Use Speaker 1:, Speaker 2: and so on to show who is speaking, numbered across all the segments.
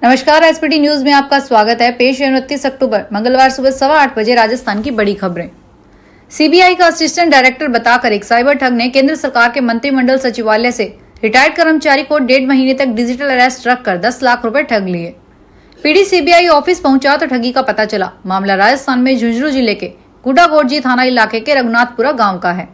Speaker 1: नमस्कार, SPT news में आपका स्वागत है। पेश है 29 अक्टूबर मंगलवार सुबह 8:15 बजे राजस्थान की बड़ी खबरें। सीबीआई का असिस्टेंट डायरेक्टर बताकर एक साइबर ठग ने केंद्र सरकार के मंत्रिमंडल सचिवालय से रिटायर्ड कर्मचारी को 1.5 महीने तक डिजिटल अरेस्ट रखकर 10 लाख रुपए ठग लिए। पीडी सीबीआई ऑफिस पहुंचा तो ठगी का पता चला। मामला राजस्थान में झुंझुनू जिले के गुडाकोटजी थाना इलाके के रघुनाथपुरा गाँव का है।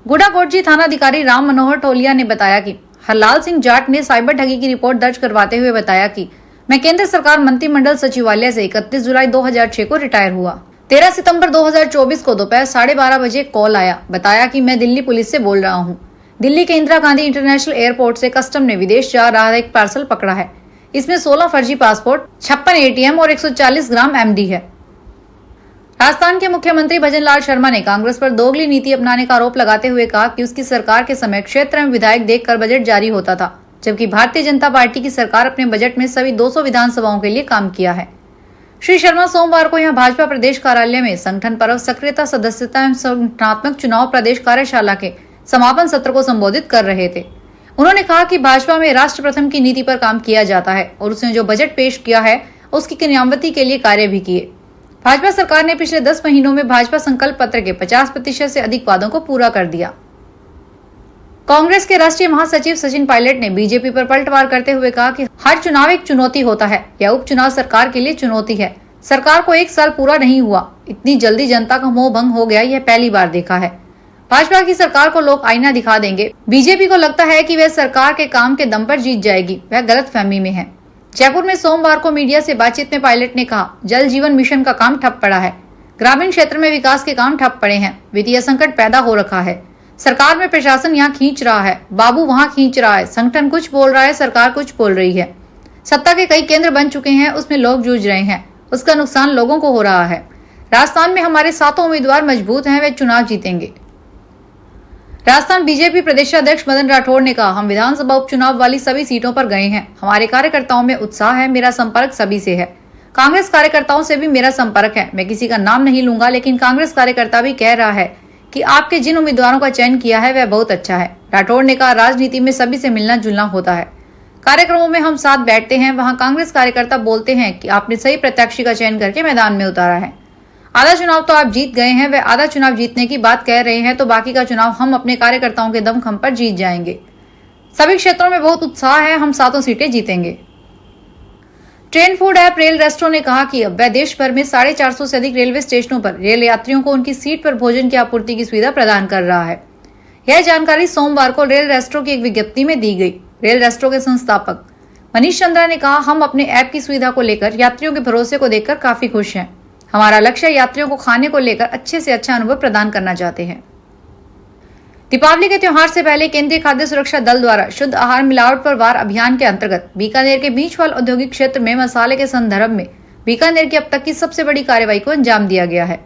Speaker 1: गुडाकोटजी थाना अधिकारी राम मनोहर टोलिया ने बताया कि हरलाल सिंह जाट ने साइबर ठगी की रिपोर्ट दर्ज करवाते हुए बताया कि मैं केंद्र सरकार मंत्रिमंडल सचिवालय से 31 जुलाई 2006 को रिटायर हुआ। 13 सितंबर 2024 को दोपहर 12:30 बजे कॉल आया। बताया कि मैं दिल्ली पुलिस से बोल रहा हूँ। दिल्ली के इंदिरा गांधी इंटरनेशनल एयरपोर्ट से कस्टम ने विदेश जा रहा एक पार्सल पकड़ा है। इसमें 16 फर्जी पासपोर्ट, 56 एटीएम और 140 ग्राम एमडी है। राजस्थान के मुख्यमंत्री भजनलाल शर्मा ने कांग्रेस पर दोगली नीति अपनाने का आरोप लगाते हुए कहा कि उसकी सरकार के समय क्षेत्र में विधायक देखकर बजट जारी होता था, जबकि भारतीय जनता पार्टी की सरकार अपने बजट में सभी 200 विधानसभाओं के लिए काम किया है। श्री शर्मा सोमवार को यहां भाजपा प्रदेश कार्यालय में संगठन पर्व, सक्रियता, सदस्यता एवं संगठनात्मक चुनाव प्रदेश कार्यशाला के समापन सत्र को संबोधित कर रहे थे। उन्होंने कहा कि भाजपा में राष्ट्र प्रथम की नीति पर काम किया जाता है और उसने जो बजट पेश किया है उसकी क्रियान्विति के लिए कार्य भी किए। भाजपा सरकार ने पिछले 10 महीनों में भाजपा संकल्प पत्र के 50% से अधिक वादों को पूरा कर दिया। कांग्रेस के राष्ट्रीय महासचिव सचिन पायलट ने बीजेपी पर पलटवार करते हुए कहा कि हर चुनाव एक चुनौती होता है। यह उपचुनाव सरकार के लिए चुनौती है। सरकार को 1 साल पूरा नहीं हुआ, इतनी जल्दी जनता का मोह भंग हो गया, यह पहली बार देखा है। भाजपा की सरकार को लोग आईना दिखा देंगे। बीजेपी को लगता है कि वह सरकार के काम के दम पर जीत जाएगी। वह गलतफहमी में है। जयपुर में सोमवार को मीडिया से बातचीत में पायलट ने कहा, जल जीवन मिशन का काम ठप पड़ा है। ग्रामीण क्षेत्र में विकास के काम ठप पड़े हैं। वित्तीय संकट पैदा हो रखा है। सरकार में प्रशासन यहाँ खींच रहा है, बाबू वहाँ खींच रहा है। संगठन कुछ बोल रहा है, सरकार कुछ बोल रही है। सत्ता के कई केंद्र बन चुके हैं, उसमें लोग जूझ रहे हैं। उसका नुकसान लोगों को हो रहा है। राजस्थान में हमारे 7 उम्मीदवार मजबूत हैं, वे चुनाव जीतेंगे। राजस्थान बीजेपी प्रदेशाध्यक्ष मदन राठौड़ ने कहा, हम विधानसभा उपचुनाव वाली सभी सीटों पर गए हैं। हमारे कार्यकर्ताओं में उत्साह है। मेरा संपर्क सभी से है। कांग्रेस कार्यकर्ताओं से भी मेरा संपर्क है। मैं किसी का नाम नहीं लूंगा, लेकिन कांग्रेस कार्यकर्ता भी कह रहा है कि आपके जिन उम्मीदवारों का चयन किया है वह बहुत अच्छा है। राठौड़ ने कहा, राजनीति में सभी से मिलना जुलना होता है। कार्यक्रमों में हम साथ बैठते हैं, वहां कांग्रेस कार्यकर्ता बोलते हैं कि आपने सही प्रत्याशी का चयन करके मैदान में उतारा है। आधा चुनाव तो आप जीत गए हैं, वह आधा चुनाव जीतने की बात कह रहे हैं, तो बाकी का चुनाव हम अपने कार्यकर्ताओं के दमखम पर जीत जाएंगे। सभी क्षेत्रों में बहुत उत्साह है, हम 7 सीटें जीतेंगे। Train food app RailRestro ने कहा कि अब वह देश भर में 450 से अधिक रेलवे स्टेशनों पर रेल यात्रियों को उनकी सीट पर भोजन की आपूर्ति की सुविधा प्रदान कर रहा है। यह जानकारी सोमवार को रेल रेस्ट्रो की एक विज्ञप्ति में दी गई। रेल रेस्ट्रो के संस्थापक मनीष चंद्रा ने कहा, हम अपने ऐप की सुविधा को लेकर यात्रियों के भरोसे को देखकर काफी खुश हैं। हमारा लक्ष्य यात्रियों को खाने को लेकर अच्छे से अच्छा अनुभव प्रदान करना चाहते हैं। दीपावली के त्योहार से पहले केंद्रीय खाद्य सुरक्षा दल द्वारा शुद्ध आहार मिलावट पर वार अभियान के अंतर्गत बीकानेर के बीचवाल औद्योगिक क्षेत्र में मसाले के संदर्भ में बीकानेर की अब तक की सबसे बड़ी कार्रवाई को अंजाम दिया गया है।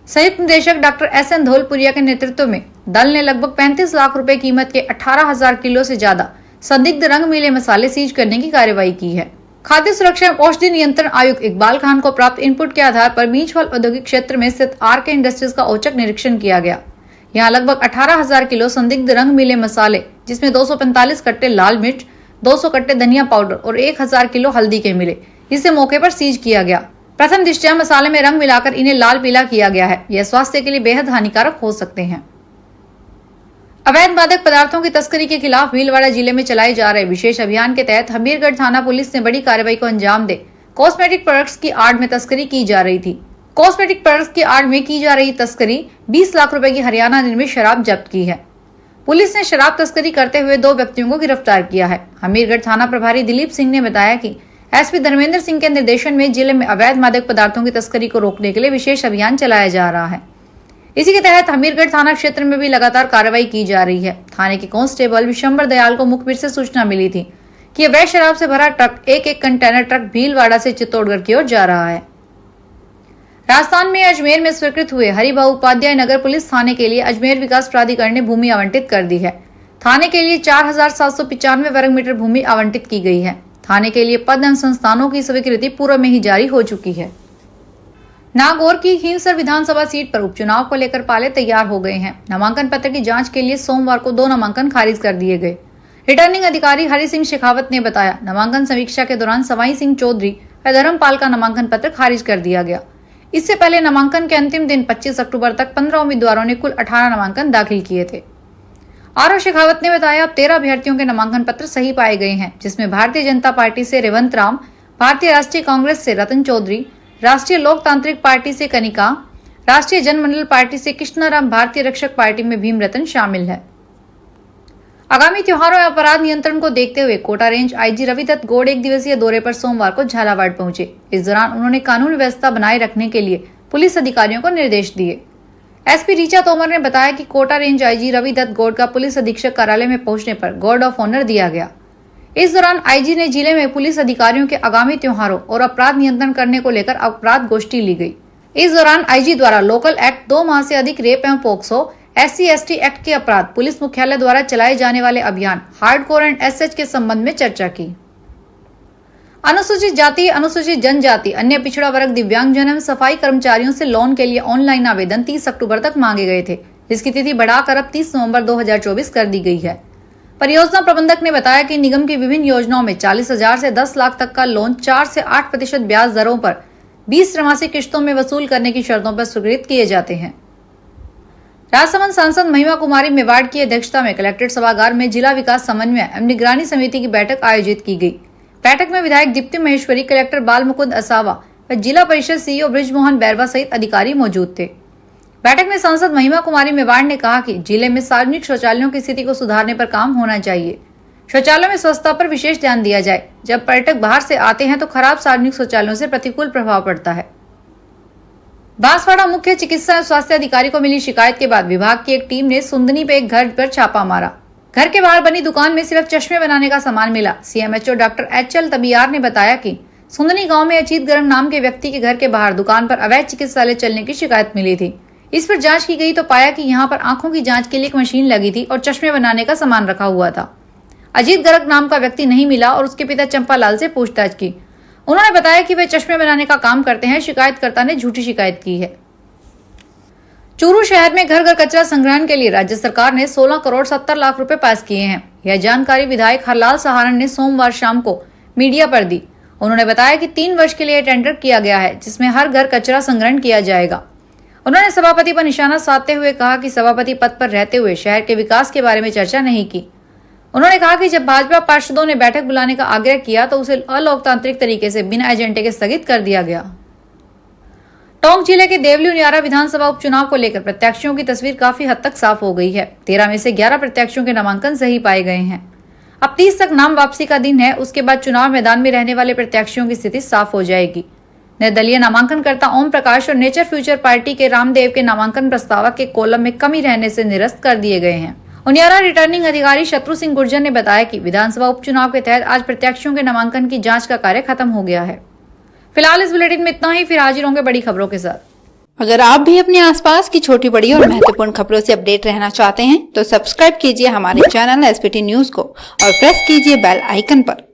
Speaker 1: संयुक्त निदेशक डॉक्टर SN धौलपुरिया के नेतृत्व में दल ने लगभग 35 लाख रुपए कीमत के 18,000 किलो से ज्यादा संदिग्ध रंग मिले मसाले सीज करने की कार्रवाई की है। खाद्य सुरक्षा एवं औषधि नियंत्रण आयुक्त इकबाल खान को प्राप्त इनपुट के आधार पर बीचवाल औद्योगिक क्षेत्र में स्थित RK इंडस्ट्रीज का औचक निरीक्षण किया गया। यहाँ लगभग 18,000 किलो संदिग्ध रंग मिले मसाले, जिसमें 245 कट्टे लाल मिर्च, 200 कट्टे धनिया पाउडर और 1000 किलो हल्दी के मिले, जिसे मौके पर सीज किया गया। प्रथम दृष्टया मसाले में रंग मिलाकर इन्हें लाल पीला किया गया है। यह स्वास्थ्य के लिए बेहद हानिकारक हो सकते हैं। अवैध मादक पदार्थों की तस्करी के खिलाफ भीलवाड़ा जिले में चलाए जा रहे विशेष अभियान के तहत हमीरगढ़ थाना पुलिस ने बड़ी कार्रवाई को अंजाम दे कॉस्मेटिक प्रोडक्ट्स की आड़ में तस्करी की जा रही थी। कॉस्मेटिक प्रोडक्ट्स की आड़ में की जा रही तस्करी 20 लाख रुपए की हरियाणा निर्मित शराब जब्त की है। पुलिस ने शराब तस्करी करते हुए 2 व्यक्तियों को गिरफ्तार किया है। हमीरगढ़ थाना प्रभारी दिलीप सिंह ने बताया कि SP धर्मेंद्र सिंह के निर्देशन में जिले में अवैध मादक पदार्थों की तस्करी को रोकने के लिए विशेष अभियान चलाया जा रहा है। इसी के तहत हमीरगढ़ थाना क्षेत्र में भी लगातार कार्रवाई की जा रही है। थाने के कांस्टेबल विशंबर दयाल को मुखबिर से सूचना मिली थी कि अवैध शराब से भरा ट्रक एक कंटेनर ट्रक भीलवाड़ा से चित्तौड़गढ़ की ओर जा रहा है। राजस्थान में अजमेर में स्वीकृत हुए हरिभाऊ उपाध्याय नगर पुलिस थाने के लिए अजमेर विकास प्राधिकरण ने भूमि आवंटित कर दी है। थाने के लिए 4795 वर्ग मीटर भूमि आवंटित की गई है। थाने के लिए पद एवं संस्थानों की स्वीकृति पूर्व में ही जारी हो चुकी है। नागौर की खींवसर विधानसभा सीट पर उपचुनाव को लेकर पाले तैयार हो गए हैं। नामांकन पत्र की जांच के लिए सोमवार को 2 नामांकन खारिज कर दिए गए। रिटर्निंग अधिकारी हरि सिंह शेखावत ने बताया, नामांकन समीक्षा के दौरान सवाई सिंह चौधरी व धर्मपाल का नामांकन पत्र खारिज कर दिया गया। इससे पहले नामांकन के अंतिम दिन 25 अक्टूबर तक 15 उम्मीदवारों ने कुल 18 नामांकन दाखिल किए थे। आर शेखावत ने बताया, अब 13 अभ्यर्थियों के नामांकन पत्र सही पाए गए हैं, जिसमें भारतीय जनता पार्टी से रेवंत राम, भारतीय राष्ट्रीय कांग्रेस से रतन चौधरी, राष्ट्रीय लोकतांत्रिक पार्टी से कनिका, राष्ट्रीय जनमंडल पार्टी से कृष्णाराम, भारतीय रक्षक पार्टी में भीम रतन शामिल है। आगामी त्योहारों और अपराध नियंत्रण को देखते हुए कोटा रेंज आईजी रविदत्त गौड़ एक दिवसीय दौरे पर सोमवार को झालावाड़ पहुंचे। इस दौरान उन्होंने कानून व्यवस्था बनाए रखने के लिए पुलिस अधिकारियों को निर्देश दिए। एसपी ऋचा तोमर ने बताया कि कोटा रेंज आईजी रविदत्त गौड़ का पुलिस अधीक्षक कार्यालय में पहुंचने पर गार्ड ऑफ ऑनर दिया गया। इस दौरान आईजी ने जिले में पुलिस अधिकारियों के आगामी त्योहारों और अपराध नियंत्रण करने को लेकर अपराध गोष्ठी ली गई। इस दौरान आईजी द्वारा लोकल एक्ट 2 माह से अधिक रेप एवं पोक्सो SC/ST एक्ट के अपराध, पुलिस मुख्यालय द्वारा चलाए जाने वाले अभियान हार्डकोर एंड SH के संबंध में चर्चा की। अनुसूचित जाति, अनुसूचित जनजाति, अन्य पिछड़ा वर्ग, दिव्यांगजन एवं सफाई कर्मचारियों से लोन के लिए ऑनलाइन आवेदन 30 अक्टूबर तक मांगे गए थे, जिसकी तिथि बढ़ाकर अब 30 नवंबर 2024 कर दी गई है। परियोजना प्रबंधक ने बताया कि निगम की विभिन्न योजनाओं में 40,000 से 10 लाख तक का लोन 4 से 8% ब्याज दरों पर 20 त्रैमासिक किश्तों में वसूल करने की शर्तों पर स्वीकृत किए जाते हैं। राजसमंद सांसद महिमा कुमारी मेवाड़ की अध्यक्षता में कलेक्ट्रेट सभागार में जिला विकास समन्वय एवं निगरानी समिति की बैठक आयोजित की गई। बैठक में विधायक दीप्ति महेश्वरी, कलेक्टर बाल मुकुंद असावा व जिला परिषद सीईओ बृजमोहन बैरवा सहित अधिकारी मौजूद थे। बैठक में सांसद महिमा कुमारी मेवाड़ ने कहा कि जिले में सार्वजनिक शौचालयों की स्थिति को सुधारने पर काम होना चाहिए। शौचालयों में स्वच्छता पर विशेष ध्यान दिया जाए। जब पर्यटक बाहर से आते हैं तो खराब सार्वजनिक शौचालयों से प्रतिकूल प्रभाव पड़ता है। बांसवाड़ा मुख्य चिकित्सा एवं स्वास्थ्य अधिकारी को मिली शिकायत के बाद विभाग की एक टीम ने सुंदनी पे एक घर पर छापा मारा। घर के बाहर बनी दुकान में सिर्फ चश्मे बनाने का सामान मिला। CMHO डॉक्टर HL तबियार ने बताया कि सुंदनी गांव में अजीत गर्म नाम के व्यक्ति के घर के बाहर दुकान पर अवैध चिकित्सालय चलने की शिकायत मिली थी। इस पर जांच की गई तो पाया कि यहाँ पर आंखों की जांच के लिए एक मशीन लगी थी और चश्मे बनाने का सामान रखा हुआ था। अजीत गर्ग नाम का व्यक्ति नहीं मिला और उसके पिता चंपालाल से पूछताछ की। उन्होंने बताया कि वे चश्मे बनाने का काम करते हैं। शिकायतकर्ता ने झूठी शिकायत की है। चूरू शहर में घर घर कचरा संग्रहण के लिए राज्य सरकार ने 16 करोड़ 70 लाख रुपए पास किए हैं। यह जानकारी विधायक हरलाल सहारण ने सोमवार शाम को मीडिया पर दी। उन्होंने बताया कि 3 वर्ष के लिए टेंडर किया गया है, जिसमें हर घर कचरा संग्रहण किया जाएगा। उन्होंने सभापति पर निशाना साधते हुए कहा कि सभापति पद पर रहते हुए शहर के विकास के बारे में चर्चा नहीं की। उन्होंने कहा कि जब भाजपा पार्षदों ने बैठक बुलाने का आग्रह किया तो उसे अलोकतांत्रिक तरीके से बिना एजेंडे के स्थगित कर दिया गया। टोंक जिले के देवली उनियारा विधानसभा उपचुनाव को लेकर प्रत्याशियों की तस्वीर काफी हद तक साफ हो गई है। 13 में से 11 प्रत्याशियों के नामांकन सही पाए गए हैं। अब 30 तक नाम वापसी का दिन है। उसके बाद चुनाव मैदान में रहने वाले प्रत्याशियों की स्थिति साफ हो जाएगी। निर्दलीय नामांकनकर्ता ओम प्रकाश और नेचर फ्यूचर पार्टी के रामदेव के नामांकन प्रस्तावक के कॉलम में कमी रहने से निरस्त कर दिए गए हैं। उनियारा रिटर्निंग अधिकारी शत्रु सिंह गुर्जर ने बताया कि विधानसभा उपचुनाव के तहत आज प्रत्याशियों के नामांकन की जांच का कार्य खत्म हो गया है। फिलहाल इस बुलेटिन में इतना ही। फिर हाजिर होंगे बड़ी खबरों के साथ।
Speaker 2: अगर आप भी अपने आसपास की छोटी बड़ी और महत्वपूर्ण खबरों से अपडेट रहना चाहते हैं तो सब्सक्राइब कीजिए हमारे चैनल SPT न्यूज को और प्रेस कीजिए बेल आइकन पर।